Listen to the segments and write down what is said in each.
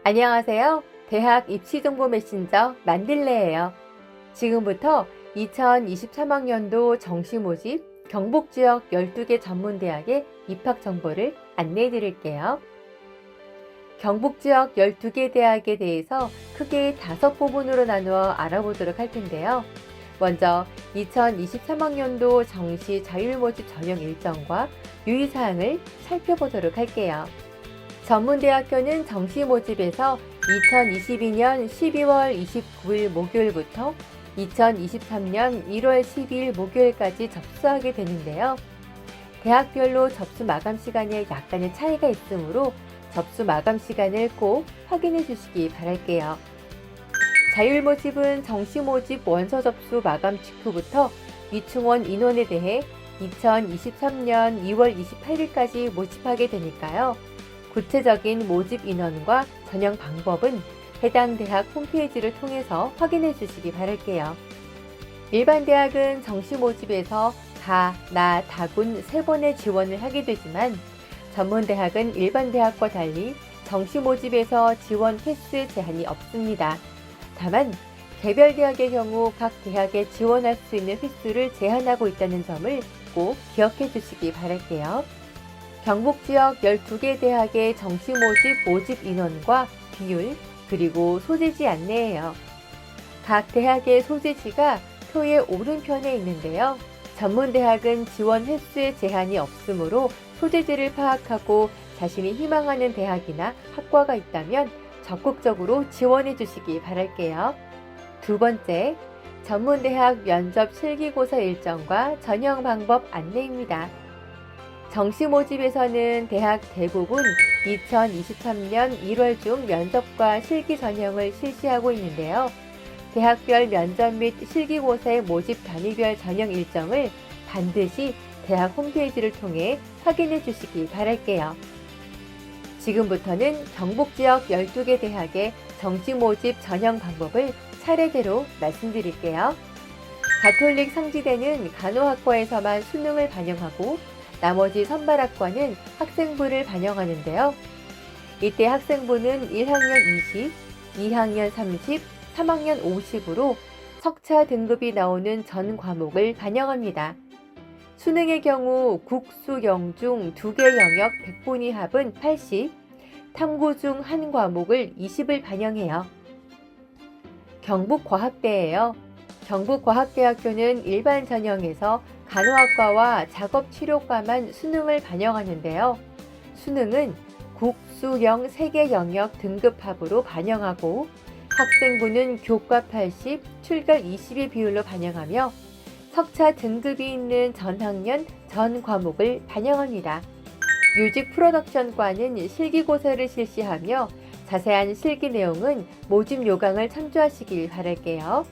안녕하세요. 대학 입시정보 메신저 만들레예요. 지금부터 2023학년도 정시 모집 경북지역 12개 전문대학의 입학 정보를 안내해 드릴게요. 경북지역 12개 대학에 대해서 크게 5부분으로 나누어 알아보도록 할 텐데요. 먼저 2023학년도 정시 자율모집 전형 일정과 유의사항을 살펴보도록 할게요. 전문대학교는 정시 모집에서 2022년 12월 29일 목요일부터 2023년 1월 12일 목요일까지 접수하게 되는데요. 대학별로 접수 마감 시간에 약간의 차이가 있으므로 접수 마감 시간을 꼭 확인해 주시기 바랄게요. 자율 모집은 정시 모집 원서 접수 마감 직후부터 위충원 인원에 대해 2023년 2월 28일까지 모집하게 되니까요. 구체적인 모집 인원과 전형 방법은 해당 대학 홈페이지를 통해서 확인해 주시기 바랄게요. 일반 대학은 정시 모집에서 가, 나, 다군 3번의 지원을 하게 되지만 전문대학은 일반 대학과 달리 정시 모집에서 지원 횟수의 제한이 없습니다. 다만 개별 대학의 경우 각 대학에 지원할 수 있는 횟수를 제한하고 있다는 점을 꼭 기억해 주시기 바랄게요. 경북지역 12개 대학의 정시 모집 인원과 비율, 그리고 소재지 안내예요. 각 대학의 소재지가 표의 오른편에 있는데요. 전문대학은 지원 횟수의 제한이 없으므로 소재지를 파악하고 자신이 희망하는 대학이나 학과가 있다면 적극적으로 지원해 주시기 바랄게요. 두 번째, 전문대학 면접 실기고사 일정과 전형 방법 안내입니다. 정시 모집에서는 대학 대부분 2023년 1월 중 면접과 실기 전형을 실시하고 있는데요. 대학별 면접 및 실기고사의 모집 단위별 전형 일정을 반드시 대학 홈페이지를 통해 확인해 주시기 바랄게요. 지금부터는 경북지역 12개 대학의 정시 모집 전형 방법을 차례대로 말씀드릴게요. 가톨릭 상지대는 간호학과에서만 수능을 반영하고 나머지 선발학과는 학생부를 반영하는데요. 이때 학생부는 1학년 20, 2학년 30, 3학년 50으로 석차 등급이 나오는 전 과목을 반영합니다. 수능의 경우 국수, 영중 2개 영역 100분위 합은 80, 탐구 중 한 과목을 20을 반영해요. 경북과학대예요. 경북과학대학교는 일반 전형에서 간호학과와 작업치료과만 수능을 반영하는데요. 수능은 국수영 3개 영역 등급합으로 반영하고 학생부는 교과 80, 출결 20의 비율로 반영하며 석차 등급이 있는 전 학년 전 과목을 반영합니다. 뮤직 프로덕션과는 실기고사를 실시하며 자세한 실기 내용은 모집 요강을 참조하시길 바랄게요.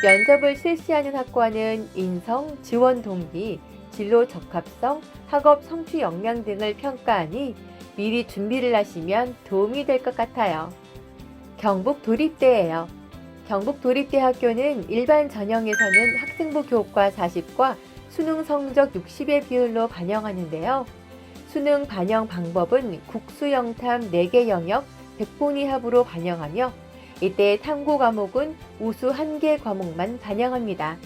면접을 실시하는 학과는 인성, 지원 동기, 진로 적합성, 학업 성취 역량 등을 평가하니 미리 준비를 하시면 도움이 될 것 같아요. 경북도립대예요. 경북도립대학교는 일반 전형에서는 학생부 교과 40과 수능 성적 60의 비율로 반영하는데요. 수능 반영 방법은 국수영탐 4개 영역 100분위 합으로 반영하며 이때 탐구 과목은 우수 1개 과목만 반영합니다.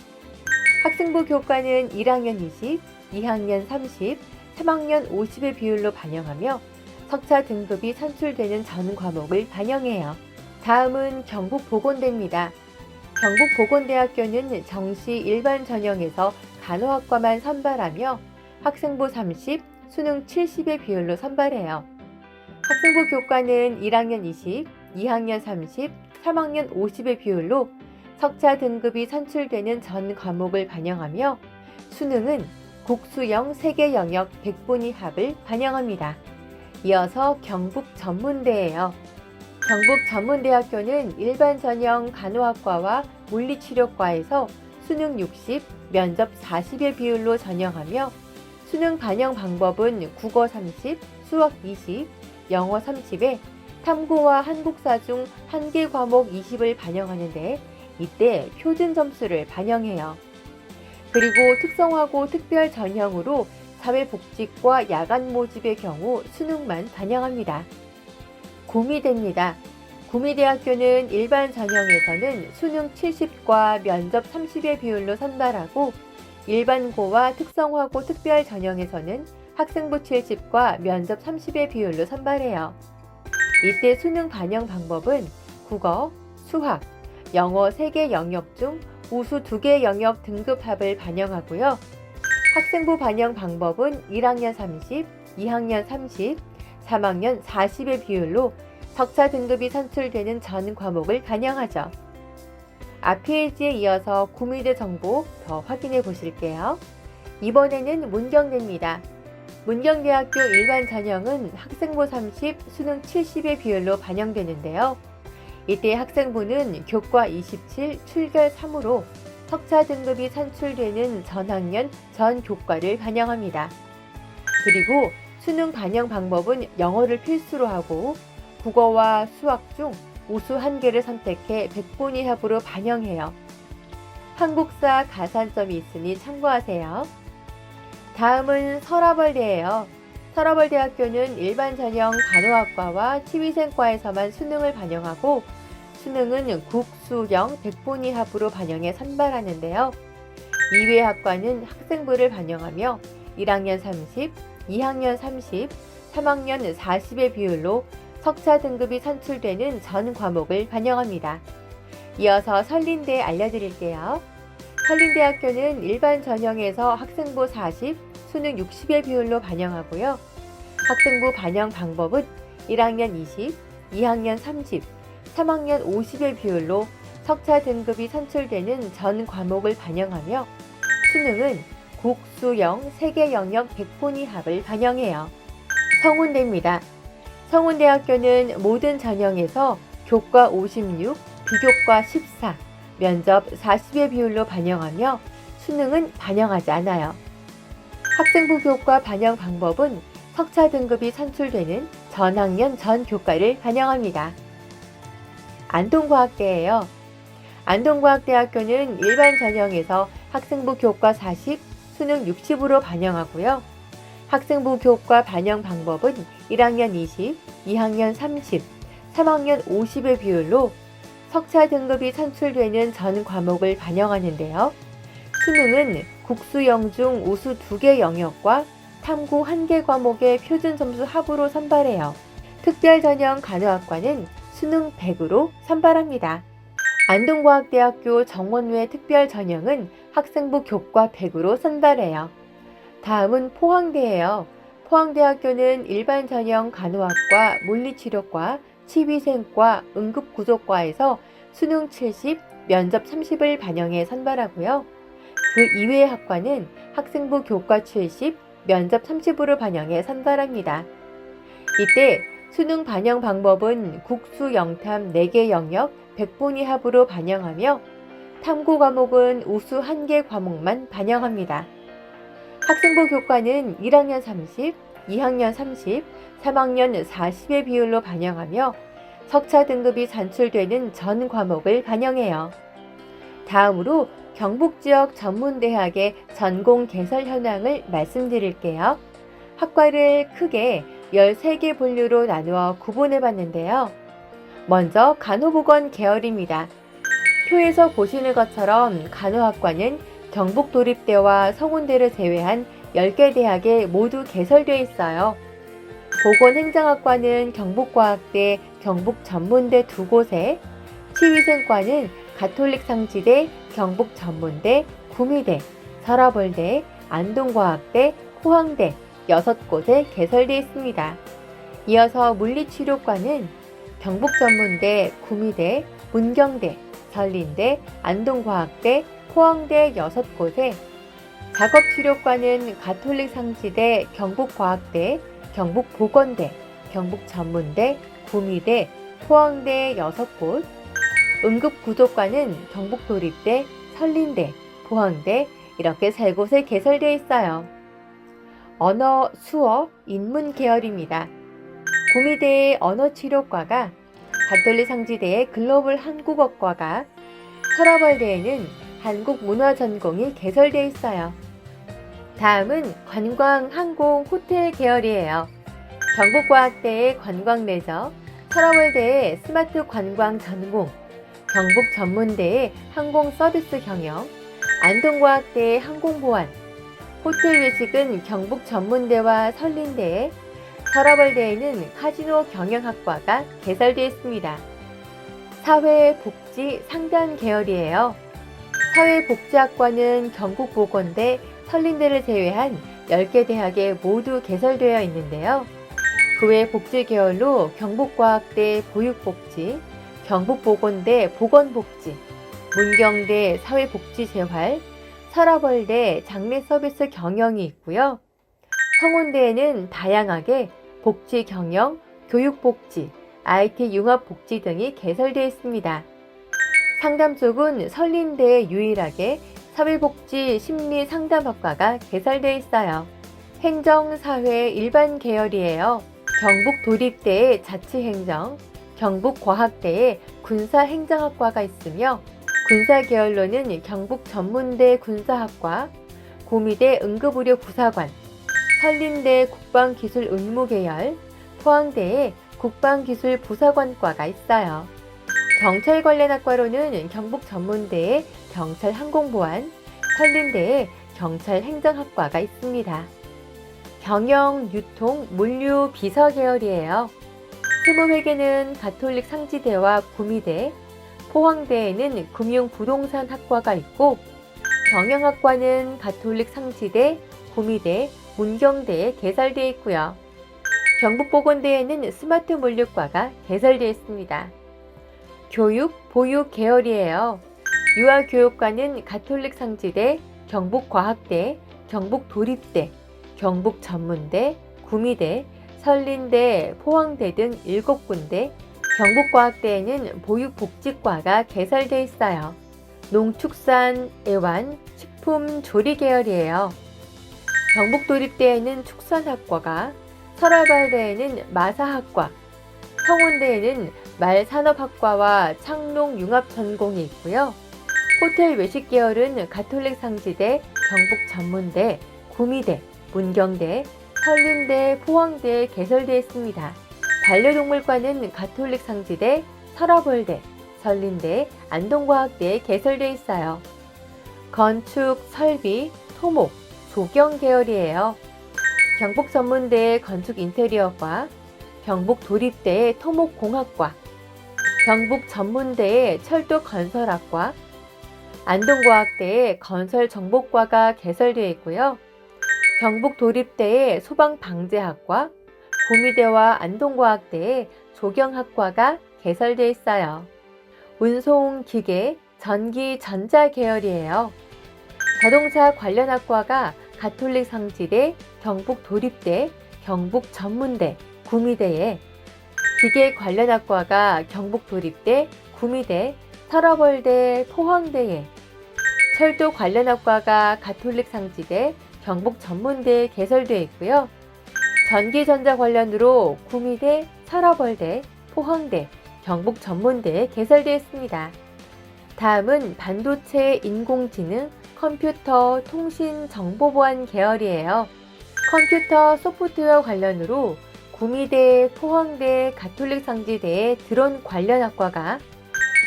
학생부 교과는 1학년 20, 2학년 30, 3학년 50의 비율로 반영하며 석차 등급이 산출되는 전 과목을 반영해요. 다음은 경북보건대입니다. 경북보건대학교는 정시 일반 전형에서 간호학과만 선발하며 학생부 30, 수능 70의 비율로 선발해요. 학생부 교과는 1학년 20, 2학년 30, 3학년 50의 비율로 석차 등급이 산출되는 전 과목을 반영하며 수능은 국수영 3개 영역 100분위 합을 반영합니다. 이어서 경북전문대예요. 경북전문대학교는 일반 전형 간호학과와 물리치료과에서 수능 60, 면접 40의 비율로 전형하며 수능 반영 방법은 국어 30, 수학 20, 영어 30에 탐구와 한국사 중 1개 과목 20을 반영하는데 이때 표준 점수를 반영해요. 그리고 특성화고 특별 전형으로 사회복지과 야간 모집의 경우 수능만 반영합니다. 구미대입니다. 구미대학교는 일반 전형에서는 수능 70과 면접 30의 비율로 선발하고 일반고와 특성화고 특별 전형에서는 학생부 70과 면접 30의 비율로 선발해요. 이때 수능 반영 방법은 국어, 수학, 영어 3개 영역 중 우수 2개 영역 등급합을 반영하고요. 학생부 반영 방법은 1학년 30, 2학년 30, 3학년 40의 비율로 석차 등급이 선출되는 전 과목을 반영하죠. 앞 페이지에 이어서 구미대 정보 더 확인해 보실게요. 이번에는 문경대입니다. 문경대학교 일반 전형은 학생부 30, 수능 70의 비율로 반영되는데요. 이때 학생부는 교과 27, 출결 3으로 석차 등급이 선출되는 전학년 전 교과를 반영합니다. 그리고 수능 반영 방법은 영어를 필수로 하고 국어와 수학 중 우수 1개를 선택해 100분위 합으로 반영해요. 한국사 가산점이 있으니 참고하세요. 다음은 서라벌대예요. 서라벌대학교는 일반 전형 간호학과와 치위생과에서만 수능을 반영하고 수능은 국수영 100분위 합으로 반영해 선발하는데요. 이외 학과는 학생부를 반영하며 1학년 30, 2학년 30, 3학년 40의 비율로 석차 등급이 선출되는 전 과목을 반영합니다. 이어서 설린대 알려드릴게요. 설린대학교는 일반 전형에서 학생부 40, 수능 60의 비율로 반영하고요. 학생부 반영 방법은 1학년 20, 2학년 30, 3학년 50의 비율로 석차 등급이 선출되는 전 과목을 반영하며 수능은 국수영 3개 영역 100분위 합을 반영해요. 성운대입니다. 성운대학교는 모든 전형에서 교과 56, 비교과 14, 면접 40의 비율로 반영하며 수능은 반영하지 않아요. 학생부 교과 반영 방법은 석차 등급이 선출되는 전학년 전 교과를 반영합니다. 안동과학대예요. 안동과학대학교는 일반 전형에서 학생부 교과 40, 수능 60으로 반영하고요. 학생부 교과 반영 방법은 1학년 20, 2학년 30, 3학년 50의 비율로 석차 등급이 선출되는 전 과목을 반영하는데요. 수능은 국수영 중 우수 2개 영역과 탐구 1개 과목의 표준 점수 합으로 선발해요. 특별전형 간호학과는 수능 100으로 선발합니다. 안동과학대학교 정원외 특별전형은 학생부 교과 100으로 선발해요. 다음은 포항대예요. 포항대학교는 일반 전형 간호학과, 물리치료과, 치위생과, 응급구조과에서 수능 70, 면접 30을 반영해 선발하고요. 그 이외의 학과는 학생부 교과 70, 면접 30으로 반영해 선발합니다. 이때 수능 반영 방법은 국수 영탐 4개 영역 100분위 합으로 반영하며 탐구 과목은 우수 1개 과목만 반영합니다. 학생부 교과는 1학년 30, 2학년 30, 3학년 40의 비율로 반영하며 석차 등급이 산출되는 전 과목을 반영해요. 다음으로 경북지역 전문대학의 전공 개설 현황을 말씀드릴게요. 학과를 크게 13개 분류로 나누어 구분해 봤는데요. 먼저 간호보건 계열입니다. 표에서 보시는 것처럼 간호학과는 경북도립대와 성운대를 제외한 10개 대학에 모두 개설되어 있어요. 보건행정학과는 경북과학대, 경북전문대 2곳에, 치위생과는 가톨릭상지대, 경북전문대, 구미대, 서라벌대, 안동과학대, 포항대 6곳에 개설되어 있습니다. 이어서 물리치료과는 경북전문대, 구미대, 문경대, 설린대, 안동과학대, 포항대 6곳에, 작업치료과는 가톨릭상지대, 경북과학대, 경북보건대, 경북전문대, 구미대, 포항대 6곳, 응급구조과는 경북도립대, 설린대, 포항대 이렇게 3곳에 개설되어 있어요. 언어, 수어, 인문 계열입니다. 구미대의 언어치료과가, 가톨릭상지대의 글로벌 한국어과가, 서라벌대에는 한국문화전공이 개설되어 있어요. 다음은 관광, 항공, 호텔 계열이에요. 경북과학대의 관광레저, 서러월대의 스마트 관광 전공, 경북전문대의 항공 서비스 경영, 안동과학대의 항공보안, 호텔 외식은 경북전문대와 설린대에, 서러월대에는 카지노 경영학과가 개설되어 있습니다. 사회복지 상담 계열이에요. 사회복지학과는 경북보건대, 설린대를 제외한 10개 대학에 모두 개설되어 있는데요. 그 외 복지 계열로 경북과학대 보육복지, 경북보건대 보건복지, 문경대 사회복지재활, 서러월대 장례서비스 경영이 있고요. 성운대에는 다양하게 복지 경영, 교육복지, IT 융합복지 등이 개설되어 있습니다. 상담 쪽은 설린대에 유일하게 사회복지 심리상담학과가 개설되어 있어요. 행정사회 일반 계열이에요. 경북도립대에 자치행정, 경북과학대에 군사행정학과가 있으며 군사계열로는 경북전문대 군사학과, 고미대 응급의료부사관, 설린대 국방기술운무계열, 포항대에 국방기술부사관과가 있어요. 경찰 관련 학과로는 경북전문대에 경찰항공보안, 설린대에 경찰행정학과가 있습니다. 경영, 유통, 물류, 비서 계열이에요. 세무회계는 가톨릭 상지대와 구미대, 포항대에는 금융부동산학과가 있고, 경영학과는 가톨릭 상지대, 구미대, 문경대에 개설되어 있고요. 경북보건대에는 스마트 물류과가 개설되어 있습니다. 교육, 보육 계열이에요. 유아교육과는 가톨릭 상지대, 경북과학대, 경북도립대, 경북전문대, 구미대, 설린대, 포항대 등 7군데, 경북과학대에는 보육복지과가 개설되어 있어요. 농축산, 애완, 식품, 조리 계열이에요. 경북도립대에는 축산학과가, 서러발대에는 마사학과, 성운대에는 말산업학과와 창농융합전공이 있고요. 호텔 외식 계열은 가톨릭 상지대, 경북전문대, 구미대, 문경대, 설린대, 포항대에 개설되어 있습니다. 반려동물과는 가톨릭 상지대, 서러벌대, 설린대, 안동과학대에 개설되어 있어요. 건축, 설비, 토목, 조경 계열이에요. 경북전문대의 건축인테리어과, 경북도립대의 토목공학과, 경북전문대의 철도건설학과, 안동과학대의 건설정보과가 개설되어 있고요. 경북도립대의 소방방재학과, 구미대와 안동과학대의 조경학과가 개설되어 있어요. 운송, 기계, 전기, 전자 계열이에요. 자동차 관련 학과가 가톨릭 상지대, 경북도립대, 경북전문대, 구미대에, 기계 관련 학과가 경북도립대, 구미대, 서러벌대, 포항대에, 철도 관련 학과가 가톨릭 상지대, 경북전문대에 개설되어 있고요. 전기전자 관련으로 구미대, 서러벌대, 포항대, 경북전문대에 개설되어 있습니다. 다음은 반도체, 인공지능, 컴퓨터, 통신, 정보보안 계열이에요. 컴퓨터, 소프트웨어 관련으로 구미대, 포항대, 가톨릭 상지대의 드론 관련 학과가,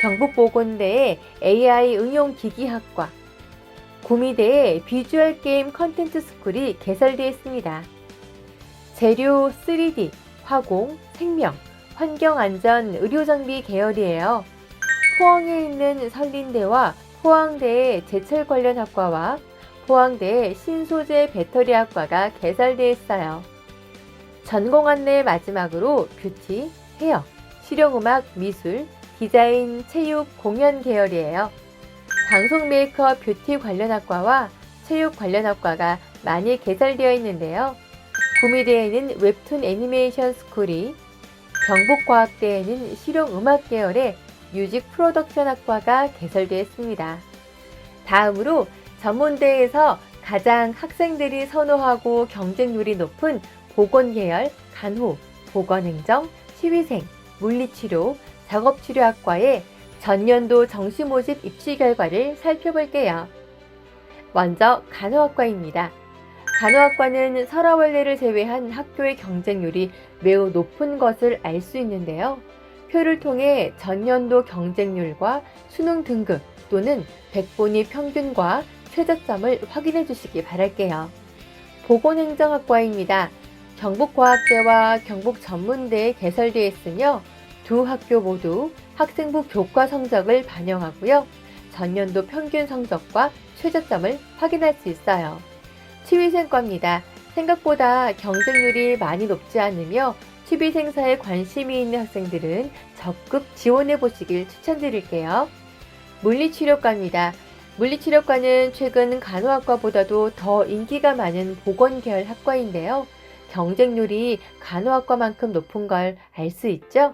경북보건대의 AI 응용기기학과, 구미대의 비주얼 게임 컨텐츠 스쿨이 개설되어 있습니다. 재료 3D, 화공, 생명, 환경안전, 의료장비 계열이에요. 포항에 있는 설린대와 포항대의 제철 관련 학과와 포항대의 신소재 배터리 학과가 개설되어 있어요. 전공 안내 마지막으로 뷰티, 헤어, 실용음악, 미술, 디자인, 체육, 공연 계열이에요. 방송 메이크업, 뷰티 관련 학과와 체육 관련 학과가 많이 개설되어 있는데요. 구미대에는 웹툰 애니메이션 스쿨이, 경북과학대에는 실용음악 계열의 뮤직 프로덕션 학과가 개설되어 있습니다. 다음으로 전문대에서 가장 학생들이 선호하고 경쟁률이 높은 보건계열, 간호, 보건행정, 치위생, 물리치료, 작업치료학과의 전년도 정시모집 입시 결과를 살펴볼게요. 먼저 간호학과입니다. 간호학과는 서러월대를 제외한 학교의 경쟁률이 매우 높은 것을 알 수 있는데요. 표를 통해 전년도 경쟁률과 수능 등급 또는 백분위 평균과 최저점을 확인해 주시기 바랄게요. 보건행정학과입니다. 경북과학대와 경북전문대에 개설되어 있으며 두 학교 모두 학생부 교과 성적을 반영하고요. 전년도 평균 성적과 최저점을 확인할 수 있어요. 취위생과입니다. 생각보다 경쟁률이 많이 높지 않으며 취비생사에 관심이 있는 학생들은 적극 지원해 보시길 추천드릴게요. 물리치료과입니다. 물리치료과는 최근 간호학과보다도 더 인기가 많은 보건계열 학과인데요. 경쟁률이 간호학과만큼 높은 걸 알 수 있죠?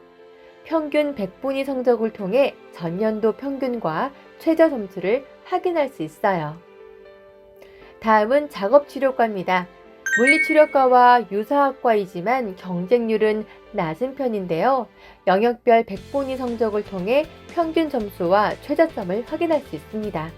평균 100분위 성적을 통해 전년도 평균과 최저 점수를 확인할 수 있어요. 다음은 작업치료과입니다. 물리치료과와 유사학과이지만 경쟁률은 낮은 편인데요. 영역별 100분위 성적을 통해 평균 점수와 최저점을 확인할 수 있습니다.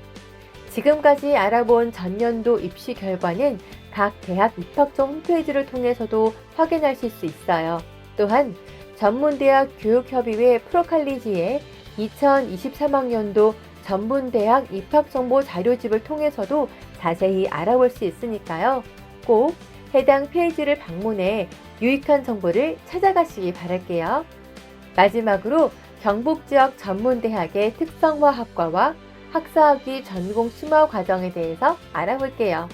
지금까지 알아본 전년도 입시 결과는 각 대학 입학처 홈페이지를 통해서도 확인하실 수 있어요. 또한 전문대학 교육협의회 프로칼리지의 2023학년도 전문대학 입학정보 자료집을 통해서도 자세히 알아볼 수 있으니까요. 꼭 해당 페이지를 방문해 유익한 정보를 찾아가시기 바랄게요. 마지막으로 경북지역 전문대학의 특성화학과와 학사학위 전공 심화 과정에 대해서 알아볼게요.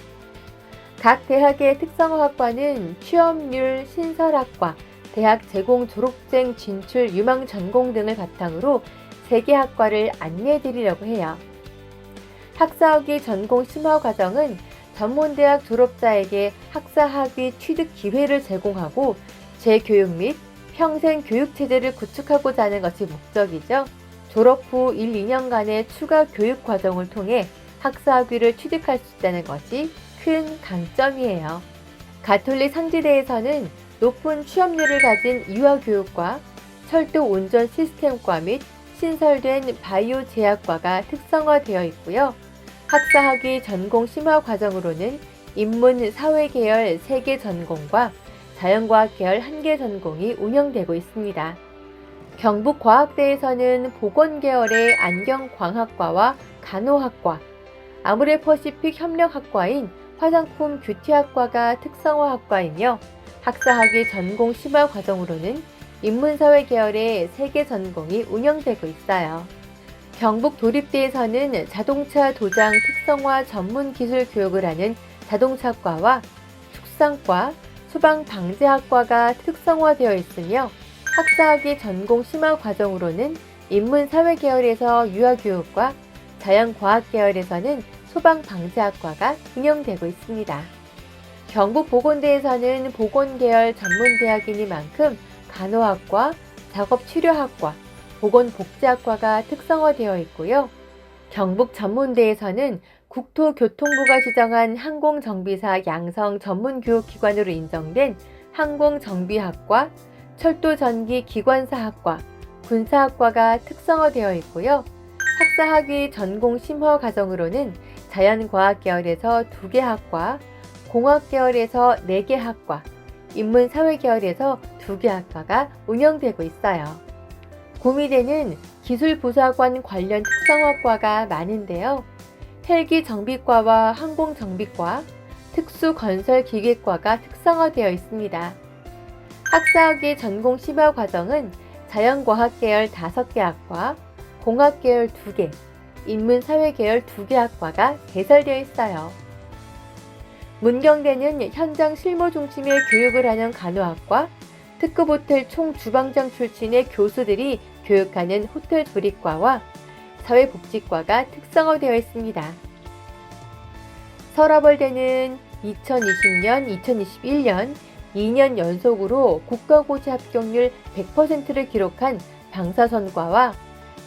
각 대학의 특성화학과는 취업률, 신설학과, 대학 제공 졸업생 진출 유망 전공 등을 바탕으로 3개 학과를 안내해 드리려고 해요. 학사학위 전공 심화 과정은 전문대학 졸업자에게 학사학위 취득 기회를 제공하고 재교육 및 평생 교육체제를 구축하고자 하는 것이 목적이죠. 졸업 후 1, 2년간의 추가 교육 과정을 통해 학사학위를 취득할 수 있다는 것이 큰 강점이에요. 가톨릭 상지대에서는 높은 취업률을 가진 이화교육과 철도 운전 시스템과 및 신설된 바이오 제약과가 특성화되어 있고요. 학사학위 전공 심화 과정으로는 인문 사회 계열 3개 전공과 자연과학 계열 1개 전공이 운영되고 있습니다. 경북과학대에서는 보건 계열의 안경광학과와 간호학과, 아모레퍼시픽 협력학과인 화장품 뷰티학과가 특성화학과이며 학사학위 전공 심화 과정으로는 인문사회 계열의 3개 전공이 운영되고 있어요. 경북도립대에서는 자동차 도장 특성화 전문 기술 교육을 하는 자동차과와 축산과 소방방재학과가 특성화되어 있으며 학사학위 전공 심화 과정으로는 인문사회 계열에서 유아교육과 자연과학 계열에서는 소방방재학과가 운영되고 있습니다. 경북보건대에서는 보건계열 전문대학이니만큼 간호학과, 작업치료학과, 보건복지학과가 특성화되어 있고요. 경북전문대에서는 국토교통부가 지정한 항공정비사 양성 전문교육기관으로 인정된 항공정비학과, 철도전기기관사학과, 군사학과가 특성화되어 있고요. 학사학위 전공 심화 과정으로는 자연과학 계열에서 2개 학과, 공학 계열에서 4개 학과, 인문사회 계열에서 2개 학과가 운영되고 있어요. 구미대는 기술부사관 관련 특성학과가 많은데요. 헬기정비과와 항공정비과, 특수건설기계과가 특성화되어 있습니다. 학사학위 전공 심화 과정은 자연과학 계열 5개 학과, 공학 계열 2개, 인문사회 계열 2개 학과가 개설되어 있어요. 문경대는 현장 실무 중심의 교육을 하는 간호학과, 특급 호텔 총주방장 출신의 교수들이 교육하는 호텔 조리과와 사회복지과가 특성화되어 있습니다. 서라벌대는 2020년, 2021년 2년 연속으로 국가고시 합격률 100%를 기록한 방사선과와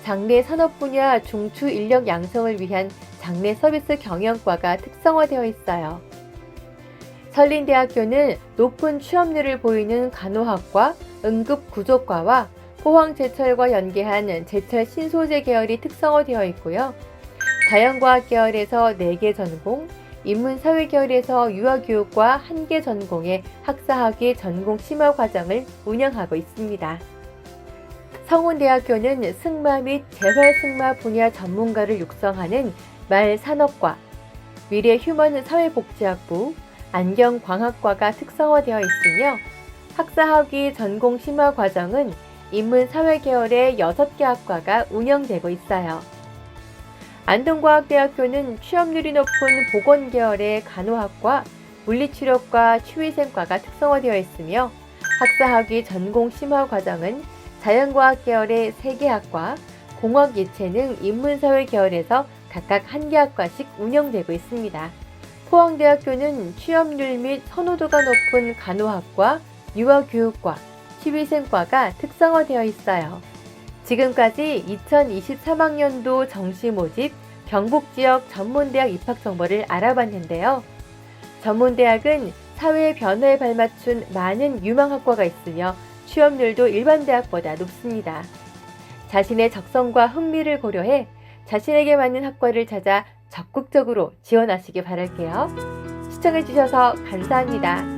장내 산업 분야 중추 인력 양성을 위한 장내 서비스 경영과가 특성화되어 있어요. 설린대학교는 높은 취업률을 보이는 간호학과, 응급구조과와 포항제철과 연계한 제철 신소재 계열이 특성화되어 있고요. 자연과학 계열에서 4개 전공, 인문사회 계열에서 유아교육과 1개 전공의 학사학위 전공 심화 과정을 운영하고 있습니다. 성운대학교는 승마 및 재활승마 분야 전문가를 육성하는 말산업과 미래 휴먼 사회복지학부, 안경광학과가 특성화되어 있으며 학사학위 전공 심화 과정은 인문사회 계열의 6개 학과가 운영되고 있어요. 안동과학대학교는 취업률이 높은 보건 계열의 간호학과, 물리치료과, 치위생과가 특성화되어 있으며 학사학위 전공 심화 과정은 자연과학 계열의 3개 학과, 공학 예체능 인문사회 계열에서 각각 1개 학과씩 운영되고 있습니다. 포항대학교는 취업률 및 선호도가 높은 간호학과, 유아교육과, 치위생과가 특성화되어 있어요. 지금까지 2023학년도 정시 모집 경북지역 전문대학 입학 정보를 알아봤는데요. 전문대학은 사회 변화에 발맞춘 많은 유망 학과가 있으며 취업률도 일반 대학보다 높습니다. 자신의 적성과 흥미를 고려해 자신에게 맞는 학과를 찾아 적극적으로 지원하시기 바랄게요. 시청해주셔서 감사합니다.